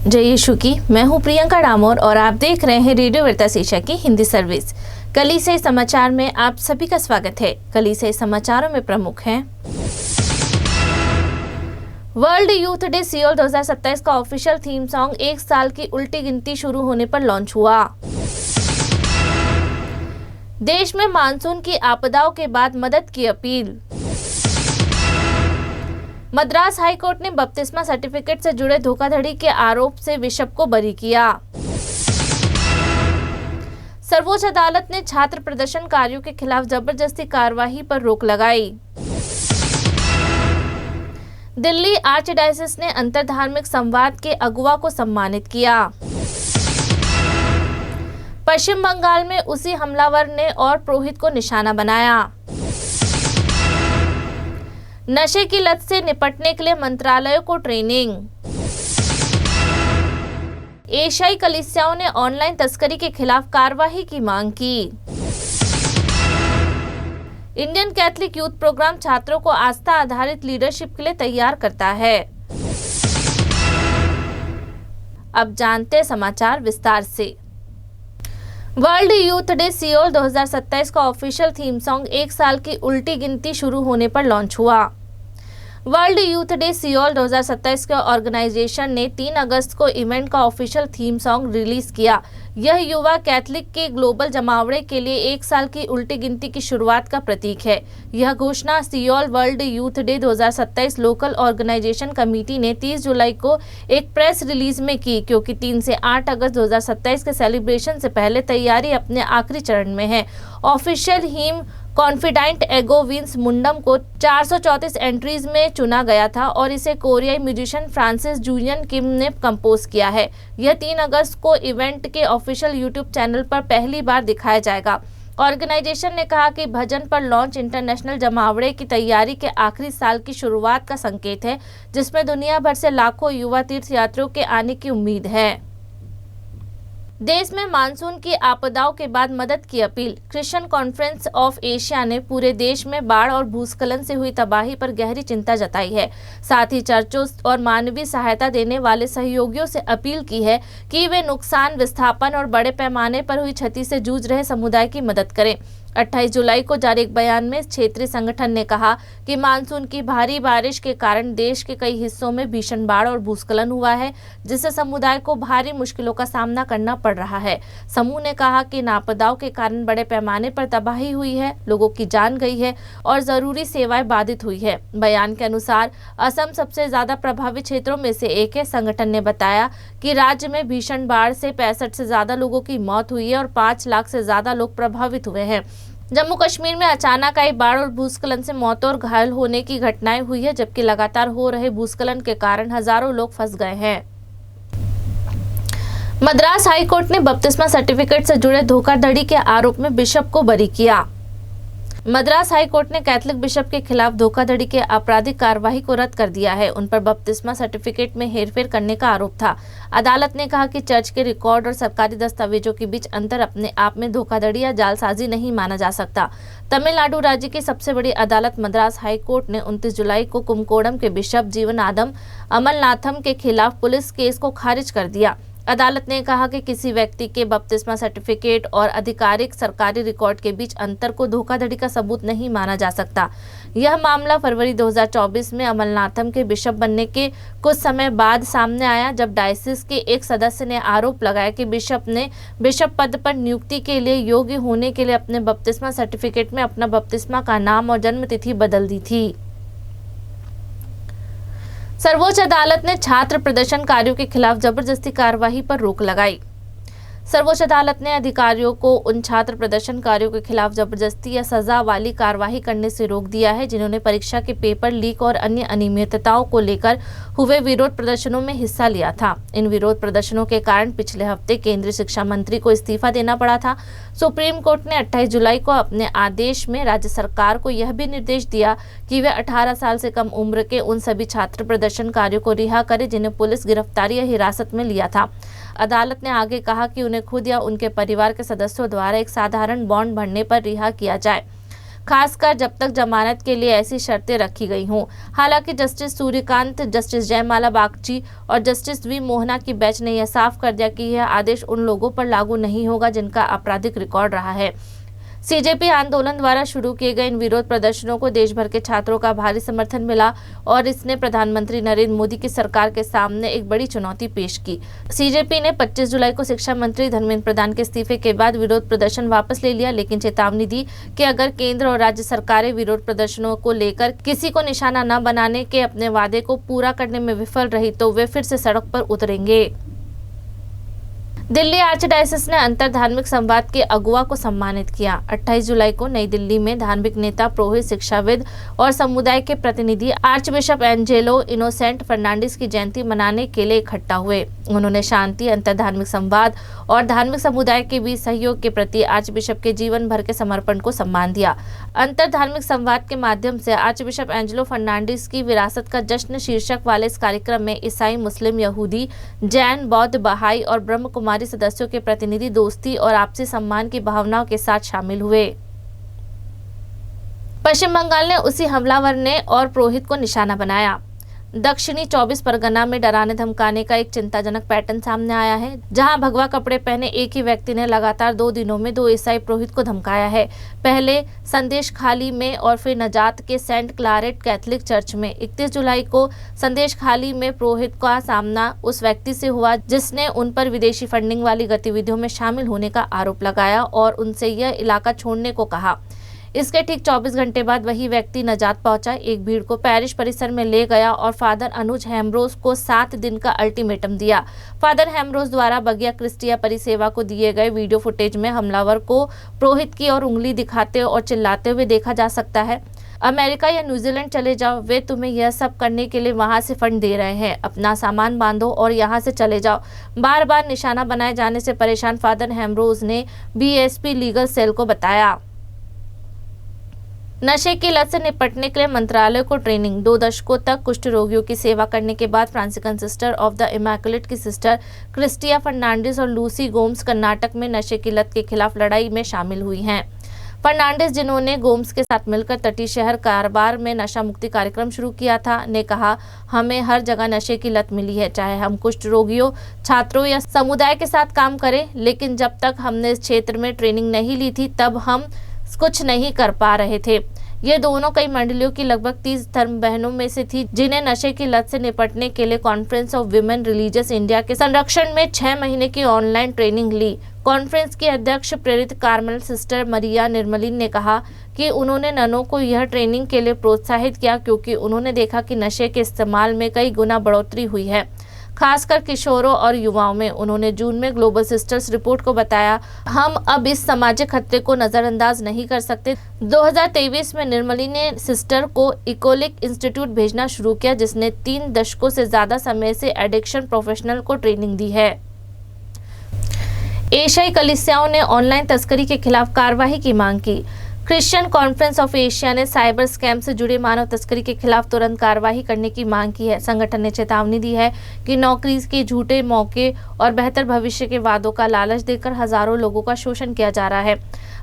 जय यीशु की। मैं हूं प्रियंका डामोर और आप देख रहे हैं रेडियो वार्ता शिक्षा की हिंदी सर्विस। कलीसिया समाचार में आप सभी का स्वागत है। कलीसिया समाचारों में प्रमुख हैं। वर्ल्ड यूथ डे सियोल 2027 का ऑफिशियल थीम सॉन्ग एक साल की उल्टी गिनती शुरू होने पर लॉन्च हुआ। देश में मानसून की आपदाओं के बाद मदद की अपील। मद्रास हाईकोर्ट ने बपतिस्मा सर्टिफिकेट से जुड़े धोखाधड़ी के आरोप से बिशप को बरी किया। सर्वोच्च अदालत ने छात्र प्रदर्शनकारियों के खिलाफ जबरदस्ती कार्रवाई पर रोक लगाई। दिल्ली आर्चडायसिस ने अंतरधार्मिक संवाद के अगुवा को सम्मानित किया। पश्चिम बंगाल में उसी हमलावर ने और पुरोहित को निशाना बनाया। नशे की लत से निपटने के लिए मंत्रालयों को ट्रेनिंग। एशियाई कलीसियाओं ने ऑनलाइन तस्करी के खिलाफ कार्रवाई की मांग की। इंडियन कैथलिक यूथ प्रोग्राम छात्रों को आस्था आधारित लीडरशिप के लिए तैयार करता है। अब जानते समाचार विस्तार से। वर्ल्ड यूथ डे सियोल 2027 का ऑफिशियल थीम सॉन्ग एक साल की उल्टी गिनती शुरू होने पर लॉन्च हुआ। वर्ल्ड यूथ डे सियोल 2027 के ऑर्गेनाइजेशन ने 3 अगस्त को इवेंट का ऑफिशियल थीम सॉन्ग रिलीज किया। यह युवा कैथलिक के ग्लोबल जमावड़े के लिए एक साल की उल्टी गिनती की शुरुआत का प्रतीक है। यह घोषणा Seoul world youth day 2027 local organisation committee ने 30 जुलाई को एक प्रेस रिलीज में की, क्योंकि 3 से 8 अगस्त 2027 के सेलिब्रेशन से पहले तैयारी अपने आखिरी चरण में है। ऑफिशियल थीम कॉन्फिडेंट एगो विंस मुंडम को 434 एंट्रीज में चुना गया था और इसे कोरियाई म्यूजिशियन फ्रांसिस जूलियन किम ने कंपोज किया है। यह 3 अगस्त को इवेंट के ऑफिशियल यूट्यूब चैनल पर पहली बार दिखाया जाएगा। ऑर्गेनाइजेशन ने कहा कि भजन पर लॉन्च इंटरनेशनल जमावड़े की तैयारी के आखिरी साल की शुरुआत का संकेत है, जिसमें दुनिया भर से लाखों युवा तीर्थयात्रियों के आने की उम्मीद है। देश में मानसून की आपदाओं के बाद मदद की appeal. Christian conference of Asia ने पूरे देश में बाढ़ और भूस्खलन से हुई तबाही पर गहरी चिंता जताई है। साथ ही चर्चों और मानवीय सहायता देने वाले सहयोगियों से अपील की है कि वे नुकसान, विस्थापन और बड़े पैमाने पर हुई क्षति से जूझ रहे समुदाय की मदद करें। 28 जुलाई को जारी एक बयान में क्षेत्रीय संगठन ने कहा कि मानसून की भारी बारिश के कारण देश के कई हिस्सों में भीषण बाढ़ और भूस्खलन हुआ है, जिससे समुदाय को भारी मुश्किलों का सामना करना पड़ रहा है। समूह ने कहा कि इन आपदाओं के कारण बड़े पैमाने पर तबाही हुई है, लोगों की जान गई है और जरूरी सेवाएं बाधित हुई है। बयान के अनुसार असम सबसे ज्यादा प्रभावित क्षेत्रों में से एक है। संगठन ने बताया कि राज्य में भीषण बाढ़ से 65 से ज्यादा लोगों की मौत हुई है और 5 लाख से ज्यादा लोग प्रभावित हुए हैं। जम्मू कश्मीर में अचानक आई बाढ़ और भूस्खलन से मौतों और घायल होने की घटनाएं हुई है, जबकि लगातार हो रहे भूस्खलन के कारण हजारों लोग फंस गए हैं। मद्रास हाईकोर्ट ने बपतिस्मा सर्टिफिकेट से जुड़े धोखाधड़ी के आरोप में बिशप को बरी किया। मद्रास हाईकोर्ट ने कैथलिक बिशप के खिलाफ धोखाधड़ी के आपराधिक कार्रवाई को रद्द कर दिया है। उन पर बपतिस्मा सर्टिफिकेट में हेरफेर करने का आरोप था। अदालत ने कहा कि चर्च के रिकॉर्ड और सरकारी दस्तावेजों के बीच अंतर अपने आप में धोखाधड़ी या जालसाजी नहीं माना जा सकता। तमिलनाडु राज्य की सबसे बड़ी अदालत मद्रास हाईकोर्ट ने 29 जुलाई को कुमकोडम के बिशप जीवनादम अमलनाथम के खिलाफ पुलिस केस को खारिज कर दिया। अदालत ने कहा कि किसी व्यक्ति के बपतिस्मा सर्टिफिकेट और आधिकारिक सरकारी रिकॉर्ड के बीच अंतर को धोखाधड़ी का सबूत नहीं माना जा सकता। यह मामला फरवरी 2024 में अमलनाथम के बिशप बनने के कुछ समय बाद सामने आया, जब डायसिस के एक सदस्य ने आरोप लगाया कि बिशप ने बिशप पद पर नियुक्ति के लिए योग्य होने के लिए अपने बपतिस्मा सर्टिफिकेट में अपना बपतिस्मा का नाम और जन्म तिथि बदल दी थी। सर्वोच्च अदालत ने छात्र प्रदर्शनकारियों के खिलाफ जबरदस्ती कार्रवाई पर रोक लगाई। सर्वोच्च अदालत ने अधिकारियों को उन छात्र प्रदर्शनकारियों के खिलाफ जबरदस्ती या सजा वाली कार्रवाई करने से रोक दिया है, जिन्होंने परीक्षा के पेपर लीक और अन्य अनियमितताओं को लेकर हुए विरोध प्रदर्शनों में हिस्सा लिया था। इन विरोध प्रदर्शनों के कारण पिछले हफ्ते केंद्रीय शिक्षा मंत्री को इस्तीफा देना पड़ा था। सुप्रीम कोर्ट ने 28 जुलाई को अपने आदेश में राज्य सरकार को यह भी निर्देश दिया कि वे 18 साल से कम उम्र के उन सभी छात्र प्रदर्शनकारियों को रिहा करे जिन्हें पुलिस गिरफ्तारी या हिरासत में लिया था। अदालत ने आगे कहा कि उन्हें खुद या उनके परिवार के सदस्यों द्वारा एक साधारण बॉन्ड भरने पर रिहा किया जाए। खासकर जब तक जमानत के लिए ऐसी शर्तें रखी गई हों। हालांकि जस्टिस सूर्यकांत, जस्टिस जयमाला बागची और जस्टिस वी मोहना की बेंच ने यह साफ कर दिया कि यह आदेश उन लोगों पर लागू नहीं होगा जिनका आपराधिक रिकॉर्ड रहा है। सीजेपी आंदोलन द्वारा शुरू किए गए इन विरोध प्रदर्शनों को देश भर के छात्रों का भारी समर्थन मिला और इसने प्रधानमंत्री नरेंद्र मोदी की सरकार के सामने एक बड़ी चुनौती पेश की। सीजेपी ने 25 जुलाई को शिक्षा मंत्री धर्मेंद्र प्रधान के इस्तीफे के बाद विरोध प्रदर्शन वापस ले लिया, लेकिन चेतावनी दी कि अगर केंद्र और राज्य सरकारें विरोध प्रदर्शनों को लेकर किसी को निशाना न बनाने के अपने वादे को पूरा करने में विफल रही तो वे फिर से सड़क पर उतरेंगे। दिल्ली आर्चडायसिस ने अंतर धार्मिक संवाद के अगुवा को सम्मानित किया। 28 जुलाई को नई दिल्ली में धार्मिक नेता, पुरोहित, शिक्षाविद और समुदाय के प्रतिनिधि आर्चबिशप एंजेलो इनोसेंट फर्नांडिस की जयंती मनाने के लिए इकट्ठा हुए। उन्होंने शांति, अंतर धार्मिक संवाद और धार्मिक समुदाय के बीच सहयोग के प्रति आर्चबिशप के जीवन भर के समर्पण को सम्मान दिया। अंतर धार्मिक संवाद के माध्यम से आर्चबिशप एंजेलो फर्नांडिस की विरासत का जश्न शीर्षक वाले इस कार्यक्रम में ईसाई, मुस्लिम, यहूदी, जैन, बौद्ध, बहाई और ब्रह्म कुमारी सदस्यों के प्रतिनिधि दोस्ती और आपसी सम्मान की भावनाओं के साथ शामिल हुए। पश्चिम बंगाल ने उसी हमलावर ने और पुरोहित को निशाना बनाया। दक्षिणी 24 परगना में डराने धमकाने का एक चिंताजनक पैटर्न सामने आया है, जहां भगवा कपड़े पहने एक ही व्यक्ति ने लगातार 2 दिनों में 2 ईसाई पुरोहित को धमकाया है। पहले संदेश खाली में और फिर नजात के सेंट क्लारेट कैथोलिक चर्च में। 31 जुलाई को संदेश खाली में पुरोहित का सामना उस व्यक्ति से हुआ जिसने उन पर विदेशी फंडिंग वाली गतिविधियों में शामिल होने का आरोप लगाया और उनसे यह इलाका छोड़ने को कहा। इसके ठीक 24 घंटे बाद वही व्यक्ति नजात पहुंचा, एक भीड़ को पैरिश परिसर में ले गया और फादर अनुज हेम्ब्रोस को 7 दिन का अल्टीमेटम दिया। फादर हेम्ब्रोस द्वारा बगिया क्रिस्टिया परिसेवा को दिए गए वीडियो फुटेज में हमलावर को पुरोहित की ओर उंगली दिखाते और चिल्लाते हुए देखा जा सकता है। अमेरिका या न्यूजीलैंड चले जाओ, वे तुम्हें यह सब करने के लिए वहां से फंड दे रहे हैं। अपना सामान बांधो और यहां से चले जाओ। बार बार निशाना बनाए जाने से परेशान फादर हेम्ब्रोस ने बीएसपी लीगल सेल को बताया। नशे की लत से निपटने के लिए मंत्रालय को ट्रेनिंग। 2 दशकों तक कुष्ठ रोगियों की सेवा करने के बाद फ्रांसिकन सिस्टर ऑफ द इमैकुलेट की सिस्टर क्रिस्टिया फर्नांडिस और लूसी गोम्स कर्नाटक में नशे की लत के खिलाफ लड़ाई में शामिल हुई हैं। फर्नांडिस, जिन्होंने गोम्स के साथ मिलकर तटीय शहर कारबार में नशा मुक्ति कार्यक्रम शुरू किया था, ने कहा, हमें हर जगह नशे की लत मिली है, चाहे हम कुष्ठ रोगियों, छात्रों या समुदाय के साथ काम करें। लेकिन जब तक हमने इस क्षेत्र में ट्रेनिंग नहीं ली थी तब हम कुछ नहीं कर पा रहे थे। ये दोनों कई मंडलियों की लगभग 30 धर्म बहनों में से थी जिन्हें नशे की लत से निपटने के लिए conference of women religious India के संरक्षण में 6 महीने की ऑनलाइन ट्रेनिंग ली। कॉन्फ्रेंस की अध्यक्ष प्रेरित कार्मेल सिस्टर मरिया निर्मलिन ने कहा कि उन्होंने ननों को यह ट्रेनिंग के लिए प्रोत्साहित किया क्योंकि उन्होंने देखा कि नशे के इस्तेमाल में कई गुना बढ़ोतरी हुई है, खासकर किशोरों और युवाओं में। उन्होंने जून में ग्लोबल सिस्टर्स रिपोर्ट को बताया, हम अब इस सामाजिक खतरे को नजरअंदाज नहीं कर सकते। 2023 में निर्मली ने सिस्टर को इकोलिक इंस्टीट्यूट भेजना शुरू किया, जिसने 3 दशकों से ज्यादा समय से एडिक्शन प्रोफेशनल को ट्रेनिंग दी है। एशियाई कलीसियाओं ने ऑनलाइन तस्करी के खिलाफ कार्रवाई की मांग की। क्रिश्चियन कॉन्फ्रेंस ऑफ एशिया ने साइबर स्कैम से जुड़े मानव तस्करी के खिलाफ तुरंत कार्रवाई करने की मांग की है। संगठन ने चेतावनी दी है कि नौकरी के झूठे मौके और बेहतर भविष्य के वादों का लालच देकर हजारों लोगों का शोषण किया जा रहा है।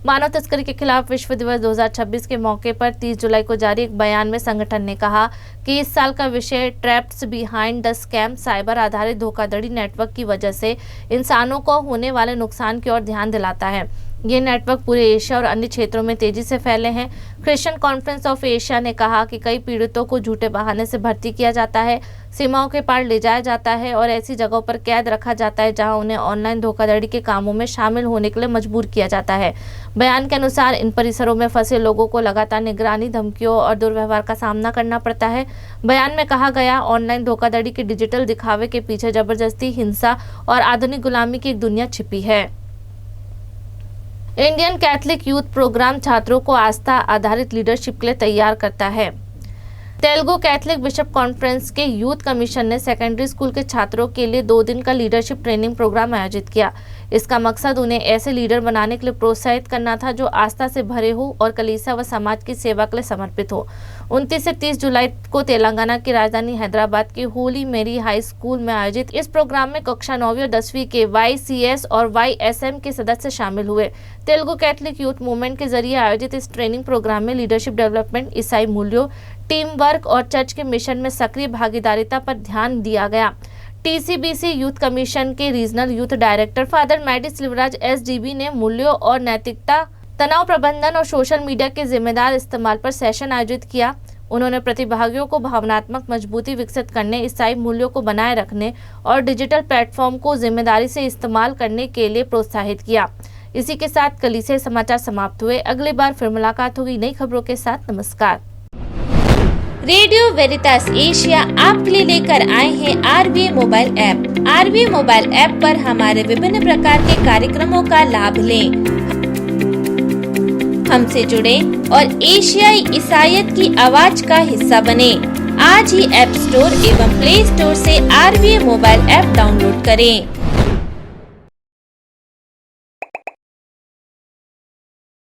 मानव तस्करी के खिलाफ विश्व दिवस 2026 के मौके पर 30 जुलाई को जारी एक बयान में संगठन ने कहा कि इस साल का विषय traps behind the scam cyber आधारित धोखाधड़ी नेटवर्क की वजह से इंसानों को होने वाले नुकसान की ओर ध्यान दिलाता है। ये नेटवर्क पूरे एशिया और अन्य क्षेत्रों में तेजी से फैले हैं। क्रिश्चियन कॉन्फ्रेंस ऑफ एशिया ने कहा कि कई पीड़ितों को झूठे बहाने से भर्ती किया जाता है, सीमाओं के पार ले जाया जाता है और ऐसी जगहों पर कैद रखा जाता है जहां उन्हें ऑनलाइन धोखाधड़ी के कामों में शामिल होने के लिए मजबूर किया जाता है। बयान के अनुसार इन परिसरों में फंसे लोगों को लगातार निगरानी, धमकियों और दुर्व्यवहार का सामना करना पड़ता है। बयान में कहा गया, ऑनलाइन धोखाधड़ी के डिजिटल दिखावे के पीछे जबरदस्ती, हिंसा और आधुनिक गुलामी की एक दुनिया छिपी है। इंडियन कैथलिक यूथ प्रोग्राम छात्रों को आस्था आधारित लीडरशिप के लिए तैयार करता है। तेलुगु कैथलिक बिशप कॉन्फ्रेंस के यूथ कमीशन ने सेकेंडरी स्कूल के छात्रों के लिए 2 दिन का लीडरशिप ट्रेनिंग प्रोग्राम आयोजित किया। इसका मकसद उन्हें ऐसे लीडर बनाने के लिए प्रोत्साहित करना था जो आस्था से भरे हो और कलीसिया व समाज की सेवा के लिए समर्पित हो। 29 से 30 जुलाई को तेलंगाना की राजधानी हैदराबाद के होली मेरी हाई स्कूल में आयोजित इस प्रोग्राम में कक्षा 9वीं और 10वीं के YCS और YSM के सदस्य शामिल हुए। तेलुगु कैथलिक यूथ मूवमेंट के जरिए आयोजित इस ट्रेनिंग प्रोग्राम में लीडरशिप डेवलपमेंट, ईसाई मूल्यों, टीम वर्क और चर्च के मिशन में सक्रिय भागीदारिता पर ध्यान दिया गया। TCBC यूथ कमीशन के regional youth director father Maddy Silvaraj SDB ने मूल्यों और नैतिकता, तनाव प्रबंधन और सोशल मीडिया के जिम्मेदार इस्तेमाल पर सेशन आयोजित किया। उन्होंने प्रतिभागियों को भावनात्मक मजबूती विकसित करने, ईसाई मूल्यों को बनाए रखने और डिजिटल प्लेटफॉर्म को जिम्मेदारी से इस्तेमाल करने के लिए प्रोत्साहित किया। इसी के साथ कलीसिया समाचार समाप्त हुए। अगली बार फिर मुलाकात होगी नई खबरों के साथ। नमस्कार। रेडियो वेरितास एशिया आपके लिए लेकर आए हैं RVA mobile app. RVA mobile app पर हमारे विभिन्न प्रकार के कार्यक्रमों का लाभ लें, हमसे जुड़े और एशियाई ईसाईयत की आवाज का हिस्सा बने। आज ही ऐप स्टोर एवं प्ले स्टोर से RVA मोबाइल ऐप डाउनलोड करें।